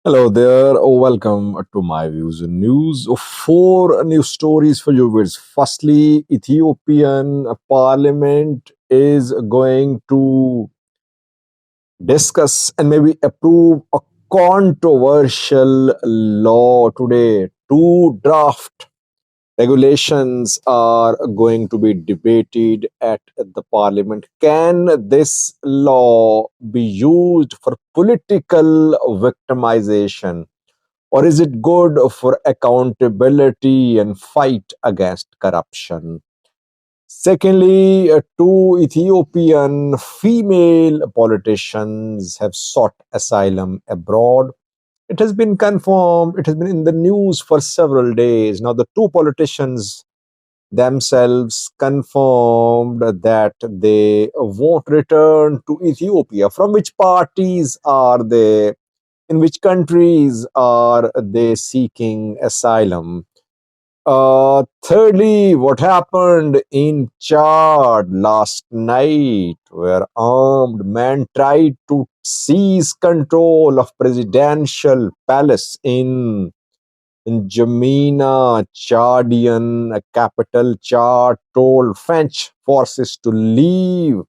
Hello there. Welcome to my views and news. Four news stories for you. Firstly, Ethiopian Parliament is going to discuss and maybe approve a controversial law today. Two draft regulations are going to be debated at the parliament. Can this law be used for political victimization? Or is it good for accountability and fight against corruption? Secondly, two Ethiopian female politicians have sought asylum abroad. It has been confirmed, it has been in the news for several days. Now, the two politicians themselves confirmed that they won't return to Ethiopia. From which parties are they? In which countries are they seeking asylum? Thirdly, what happened in Chad last night, where armed men tried to seize control of presidential palace in Jamina, Chadian capital. Chad told French forces to leave.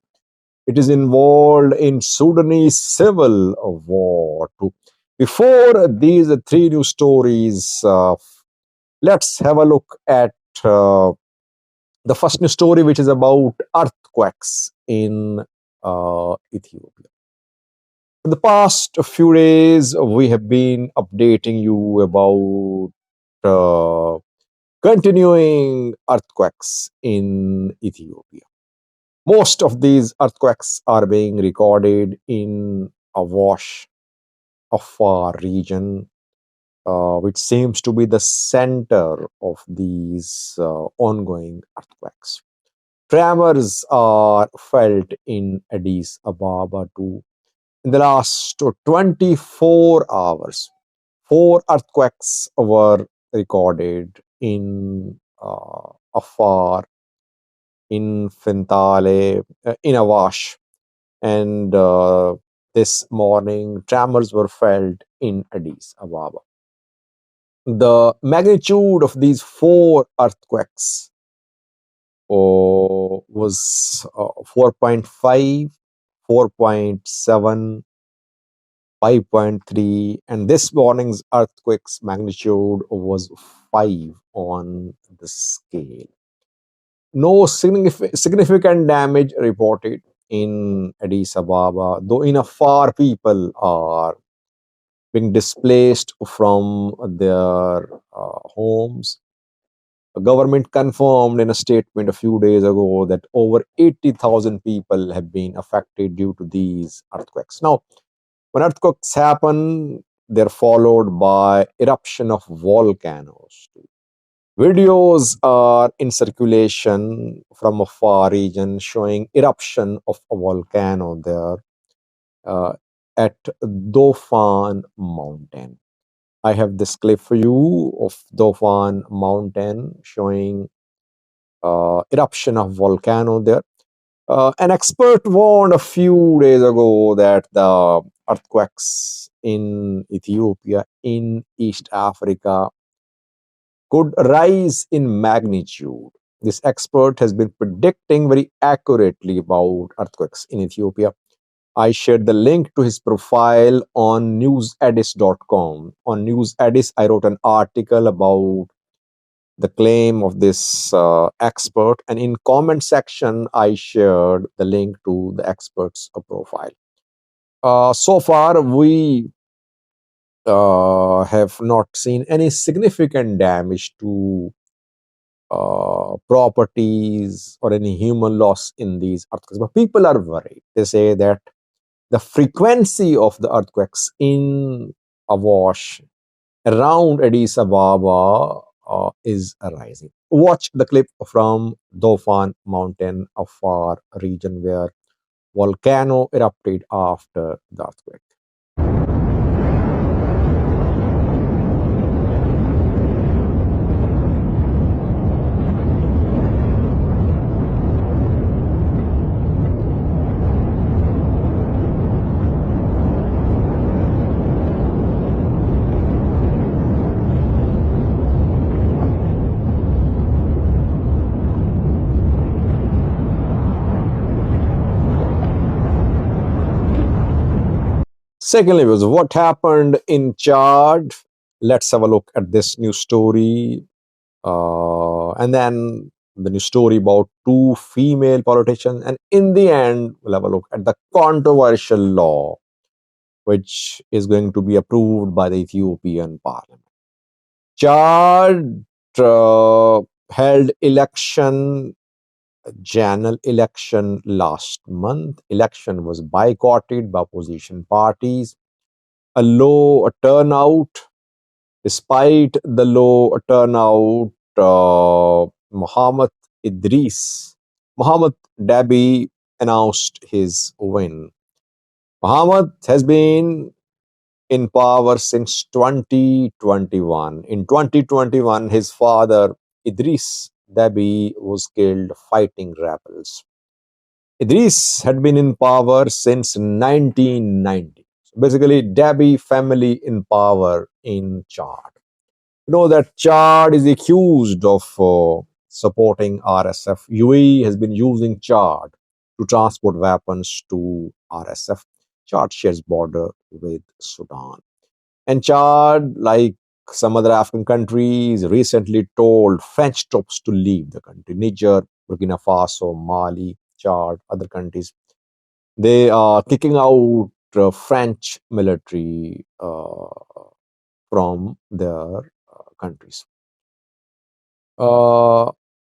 It is involved in Sudanese civil war too. Before these three news stories, let's have a look at the first news story, which is about earthquakes in Ethiopia. For the past few days, we have been updating you about uh, continuing earthquakes in Ethiopia. Most of these earthquakes are being recorded in Awash, Afar region, which seems to be the center of these ongoing earthquakes. Tremors are felt in Addis Ababa too. In the last 24 hours, four earthquakes were recorded in Afar, in Fentale, in Awash, and this morning tremors were felt in Addis Ababa. The magnitude of these four earthquakes was 4.5, 4.7, 5.3, and this morning's earthquake's magnitude was 5 on the scale. No significant damage reported in Addis Ababa, though in Afar people are being displaced from their homes. The government confirmed in a statement a few days ago that over 80,000 people have been affected due to these earthquakes. Now, when earthquakes happen, they're followed by eruption of volcanoes. Videos are in circulation from a far region showing eruption of a volcano there uh, at Dofan Mountain. I have this clip for you of Dofan Mountain showing eruption of volcano there. An expert warned a few days ago that the earthquakes in Ethiopia, in East Africa, could rise in magnitude. This expert has been predicting very accurately about earthquakes in Ethiopia. I shared the link to his profile on newsaddis.com. On NewsAddis, I wrote an article about the claim of this expert, and in comment section, I shared the link to the expert's profile. So far, we have not seen any significant damage to properties or any human loss in these earthquakes. But people are worried. They say that the frequency of the earthquakes in Awash around Addis Ababa is rising. Watch the clip from Dofan Mountain, Afar region, where volcano erupted after the earthquake. Secondly, was what happened in Chad. Let's have a look at this new story. And then the new story about two female politicians. And in the end, we'll have a look at the controversial law, which is going to be approved by the Ethiopian parliament. Chad held election, general election last month. Election was boycotted by opposition parties. A low turnout. Despite the low turnout, Muhammad Dabi announced his win. Muhammad has been in power since 2021. In 2021, his father, Idris Dabi, was killed fighting rebels. Idris had been in power since 1990. So basically, Dabi family in power in Chad. You know that Chad is accused of supporting RSF. UAE has been using Chad to transport weapons to RSF. Chad shares border with Sudan. And Chad, like some other African countries, recently told French troops to leave the country. Niger, Burkina Faso, Mali, Chad, other countries. They are kicking out French military from their countries. Uh,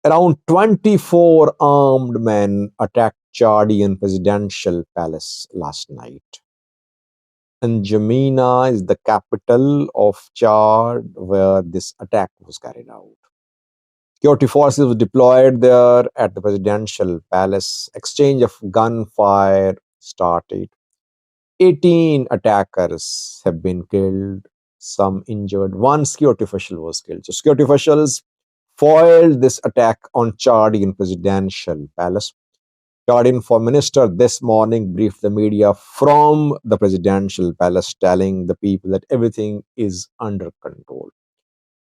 Around 24 armed men attacked Chadian presidential palace last night. And N'Djamena is the capital of Chad where this attack was carried out. Security forces were deployed there at the presidential palace. Exchange of gunfire started. 18 attackers have been killed, some injured. One security official was killed. So security officials foiled this attack on Chadian presidential palace. Chadian foreign minister this morning briefed the media from the presidential palace, telling the people that everything is under control.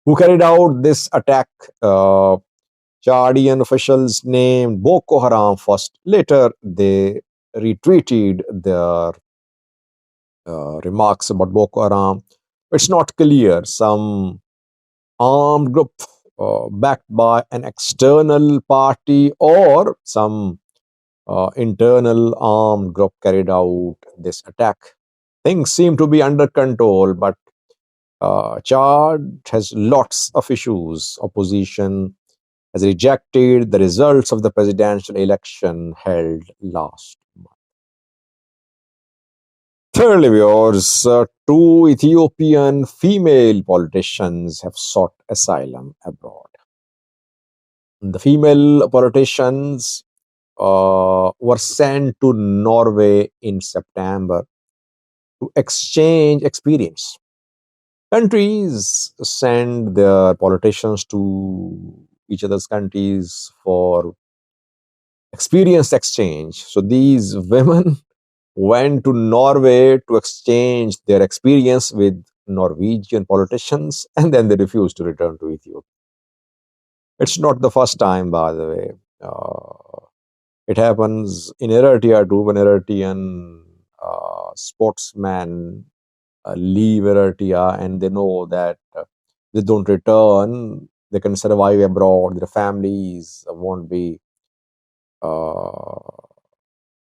Who carried out this attack? Chadian officials named Boko Haram first. Later, they retreated their remarks about Boko Haram. It's not clear. Some armed group backed by an external party or some internal armed group carried out this attack. Things seem to be under control, but Chad has lots of issues. Opposition has rejected the results of the presidential election held last month. Thirdly, viewers, two Ethiopian female politicians have sought asylum abroad. The female politicians were sent to Norway in September to exchange experience. Countries send their politicians to each other's countries for experience exchange. So these women went to Norway to exchange their experience with Norwegian politicians, and then they refused to return to Ethiopia. It's not the first time, by the way. It happens in Eritrea too, when Eritrean sportsmen leave Eritrea and they know that they don't return, they can survive abroad, their families won't be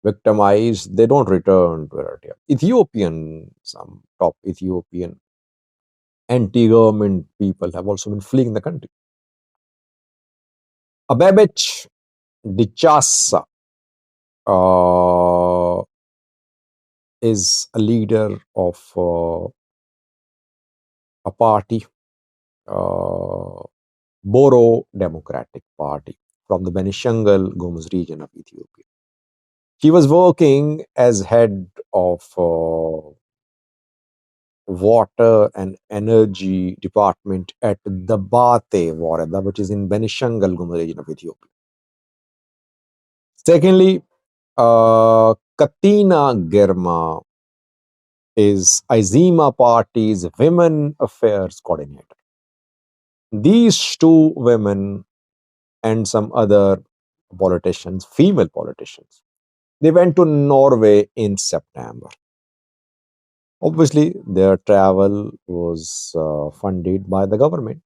victimized, they don't return to Eritrea. Some top Ethiopian anti-government people have also been fleeing the country. Abebech Dichasa is a leader of a party, Boro Democratic Party, from the Benishangul Gumuz region of Ethiopia. She was working as head of water and energy department at the Bate Warada, which is in Benishangul Gumuz region of Ethiopia. Secondly, Katina Germa is Izima Party's Women Affairs Coordinator. These two women and some other politicians, female politicians, they went to Norway in September. Obviously, their travel was funded by the government.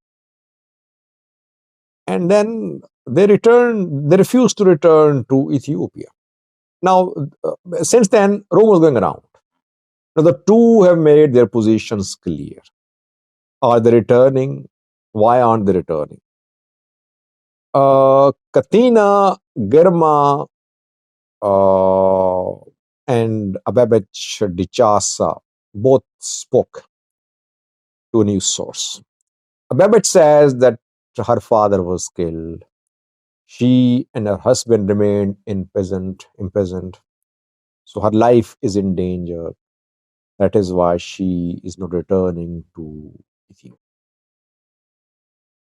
And then they refused to return to Ethiopia. Now, since then, Rome was going around. Now, the two have made their positions clear. Are they returning? Why aren't they returning? Katina, Germa, uh, and Ababech Dichasa both spoke to a news source. Ababech says that her father was killed. She and her husband remained imprisoned. So her life is in danger. That is why she is not returning to Ethiopia.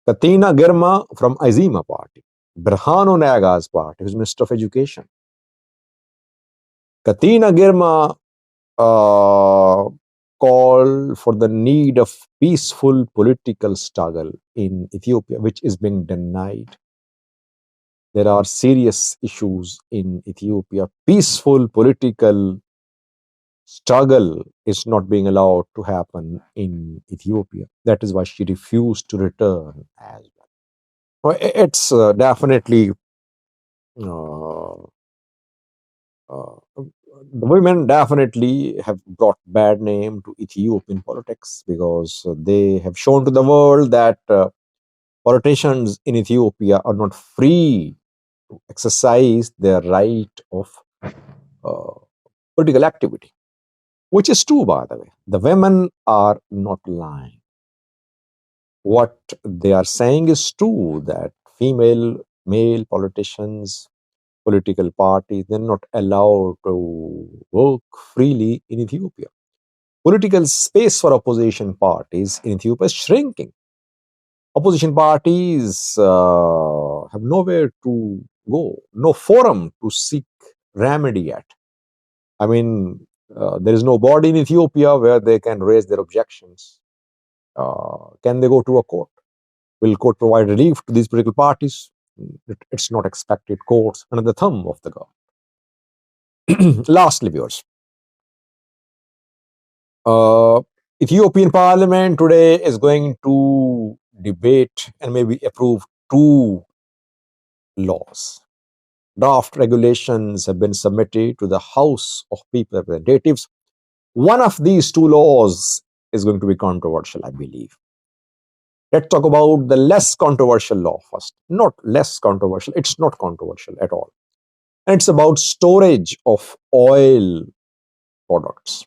Katina Girma from Azima party. Berhano Naga's party, who's Minister of Education. Katina Girma call for the need of peaceful political struggle in Ethiopia, which is being denied. There are serious issues in Ethiopia. Peaceful political struggle is not being allowed to happen in Ethiopia. That is why she refused to return as well. Well, it's definitely uh, the women definitely have brought bad name to Ethiopian politics because they have shown to the world that politicians in Ethiopia are not free to exercise their right of uh, political activity, which is true, by the way. The women are not lying. What they are saying is true that male politicians, political parties, they're not allowed to work freely in Ethiopia. Political space for opposition parties in Ethiopia is shrinking. Opposition parties have nowhere to go, no forum to seek remedy at. I mean, there is no body in Ethiopia where they can raise their objections. Can they go to a court? Will court provide relief to these political parties? It's not expected. Courts under the thumb of the government. Lastly, viewers, uh, Ethiopian Parliament today is going to debate and maybe approve two laws. Draft regulations have been submitted to the House of People Representatives. One of these two laws is going to be controversial, I believe. Let's talk about the less controversial law first. Not less controversial, it's not controversial at all. And it's about storage of oil products.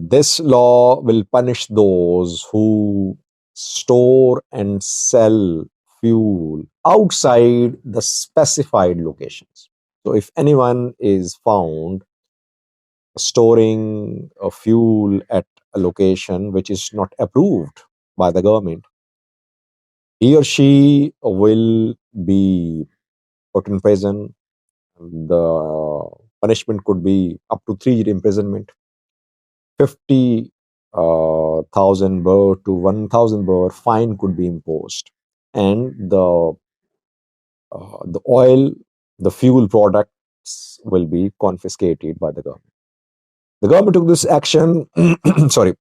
This law will punish those who store and sell fuel outside the specified locations. So, if anyone is found storing a fuel at a location which is not approved by the government, he or she will be put in prison. The punishment could be up to 3 year imprisonment, 50,000 birr to 1,000 birr fine could be imposed, and the oil, the fuel products will be confiscated by the government. The government took this action. Sorry,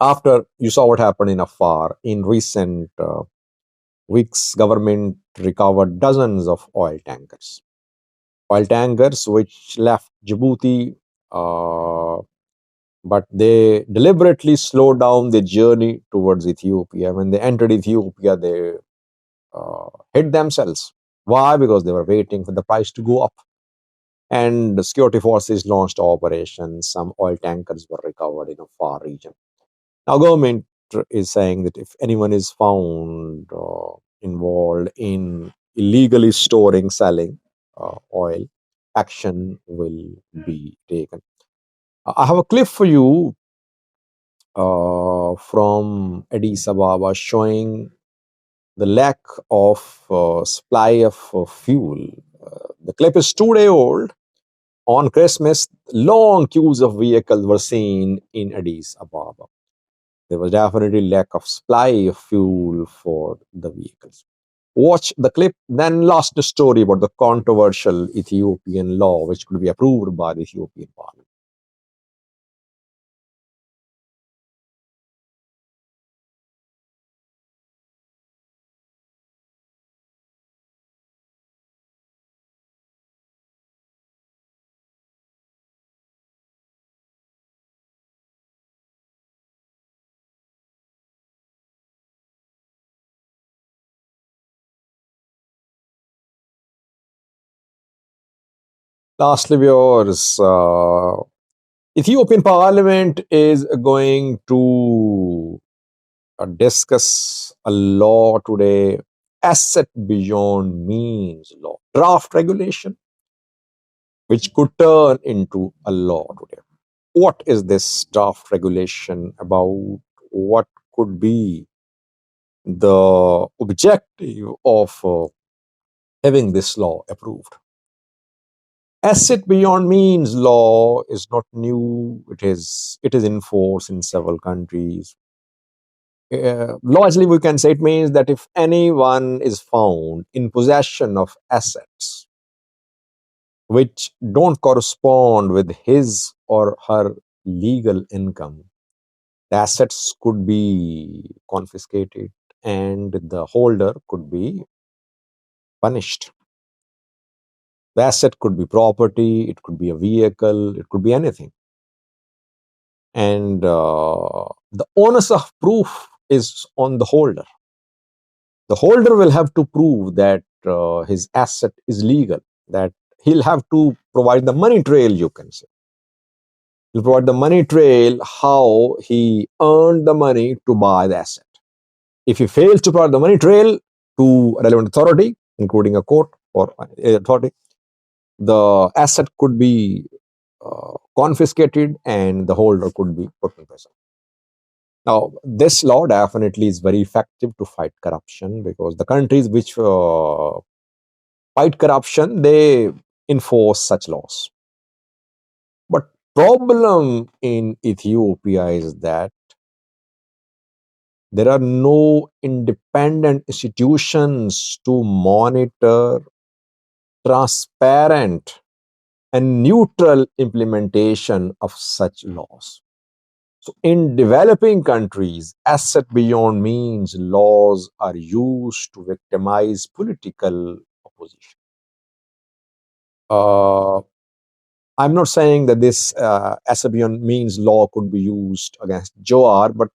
after you saw what happened in Afar in recent weeks, government recovered dozens of oil tankers which left Djibouti, but they deliberately slowed down their journey towards Ethiopia. When they entered Ethiopia, they hid themselves. Why? Because they were waiting for the price to go up. And the security forces launched operations. Some oil tankers were recovered in a far region. Now, government is saying that if anyone is found involved in illegally storing, selling oil, action will be taken. I have a clip for you from Addis Ababa showing the lack of supply of fuel. The clip is 2 day old. On Christmas, long queues of vehicles were seen in Addis Ababa. There was definitely lack of supply of fuel for the vehicles. Watch the clip, then last story about the controversial Ethiopian law which could be approved by the Ethiopian parliament. Lastly, viewers, Ethiopian Parliament is going to discuss a law today, asset beyond means law, draft regulation, which could turn into a law today. What is this draft regulation about? What could be the objective of having this law approved? Asset beyond means law is not new. It is in force in several countries. Largely, we can say it means that if anyone is found in possession of assets which don't correspond with his or her legal income, the assets could be confiscated and the holder could be punished. The asset could be property, it could be a vehicle, it could be anything. And the onus of proof is on the holder. The holder will have to prove that his asset is legal, that he'll have to provide the money trail, you can say. He'll provide the money trail, how he earned the money to buy the asset. If he fails to provide the money trail to a relevant authority, including a court or authority, the asset could be confiscated and the holder could be put in prison. Now, this law definitely is very effective to fight corruption, because the countries which fight corruption, they enforce such laws. But problem in Ethiopia is that there are no independent institutions to monitor transparent and neutral implementation of such laws. So in developing countries, asset beyond means laws are used to victimize political opposition. I'm not saying that this asset beyond means law could be used against Johar, but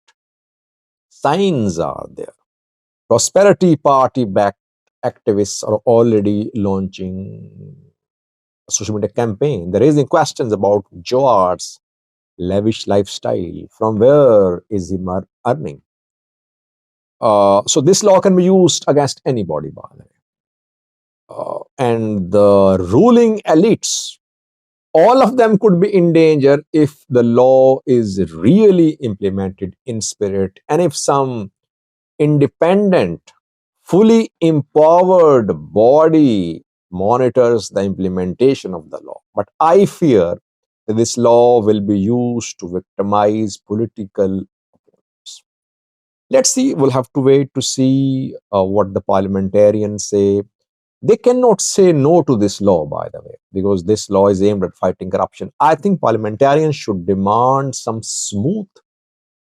signs are there. Prosperity Party backed activists are already launching a social media campaign. They're raising questions about Johar's lavish lifestyle. From where is he earning? So this law can be used against anybody, by the way. And the ruling elites, all of them could be in danger if the law is really implemented in spirit, and if some independent, fully empowered body monitors the implementation of the law. But I fear that this law will be used to victimize political opponents. Let's see, we'll have to wait to see what the parliamentarians say. They cannot say no to this law, by the way, because this law is aimed at fighting corruption. I think parliamentarians should demand some smooth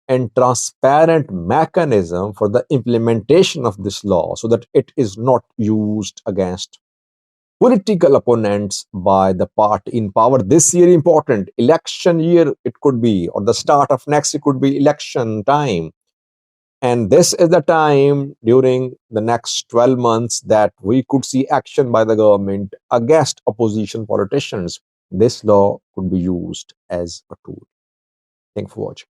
and transparent mechanism for the implementation of this law, so that it is not used against political opponents by the party in power. This year, important election year, it could be, or the start of next, it could be election time. And this is the time during the next 12 months that we could see action by the government against opposition politicians. This law could be used as a tool. Thanks for watching.